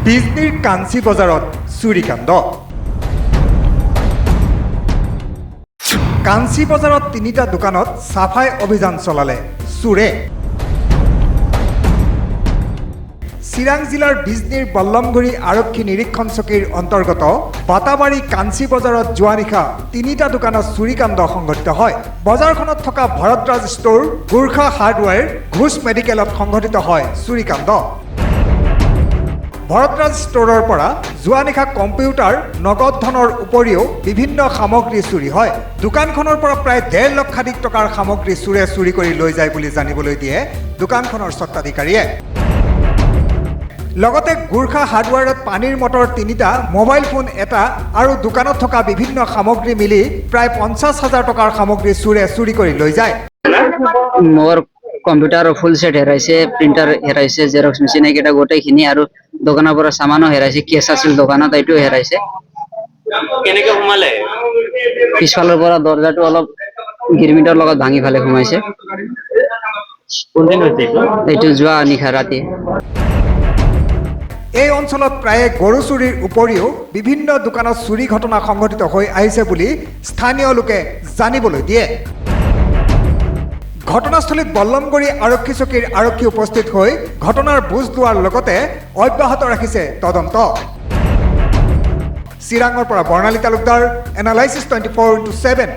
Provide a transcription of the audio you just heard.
বিজনীৰ কাঞ্চি বজাৰত চুৰিকাণ্ড। কাঞ্চি বজাৰত 3টা দোকানত সাফাই অভিযান চলালে চোৰে। চিৰাং জিলাৰ বিজনীৰ বল্লমগুৰি আৰক্ষী নিৰীক্ষণ চকীৰ অন্তৰ্গত বাটাবাৰী কাঞ্চি বজাৰত যোৱা নিশা 3টা দোকানত চুৰিকাণ্ড সংঘটিত হয়। বজাৰখনত থকা ভৰতৰাজ ষ্ট'ৰ, গোৰ্খা হাৰ্ডৱেৰ, ঘোষ মেডিকেলত সংঘটিত হয় চুৰিকাণ্ড। ভৰতৰাজ ষ্ট'ৰৰ পৰা যোৱা নিশা কম্পিউটাৰ, নগদ ধনৰ উপৰিও বিভিন্ন সামগ্ৰী চুৰি হয়। দোকানখনৰ পৰা প্ৰায় 1.5 লক্ষাধিক টকাৰ সামগ্ৰী চোৰে চুৰি কৰি লৈ যায় বুলি জানিবলৈ দিয়ে দোকানখনৰ স্বত্বাধিকাৰীয়ে। লগতে গোৰ্খা হাৰ্ডৱেৰত পানীৰ মটৰ 3টা, মোবাইল ফোন 1টা আৰু দোকানত থকা বিভিন্ন সামগ্ৰী মিলি প্ৰায় 50,000 টকাৰ সামগ্ৰী চোৰে চুৰি কৰি লৈ যায়। মোৰ কম্পিউটাৰ ফুল সেট হেৰাইছে, প্ৰিন্টাৰ হেৰাইছে, জেৰক্স মেচিন এইকেইটা গোটেইখিনি আৰু দোকানৰ পৰা সামানো হেৰাইছে, কেছ আছিল দোকানত এইটো হেৰাইছে। কেনেকে সোমালে? পিছফালৰ পৰা দৰ্জাটো অলপ গিৰমিটৰ লগত ভাঙি ফালে সোমাইছে। কোনদিন হৈছে এইটো যোৱা নিশা ৰাতি। এই অঞ্চলত প্ৰায়ে গৰু চুৰিৰ উপৰিও বিভিন্ন দোকানত চুৰি ঘটনা সংঘটিত হৈ আহিছে বুলি স্থানীয় লোকে জানিবলৈ দিয়ে। ঘটনাস্থলীত বল্লমগুৰি আৰক্ষী চকীৰ আৰক্ষী উপস্থিত হৈ ঘটনাৰ বুজ লোৱাৰ লগতে অব্যাহত ৰাখিছে তদন্ত। চিৰাঙৰ পৰা বৰ্ণালী তালুকদাৰ, এনালাইচিছ 24/7।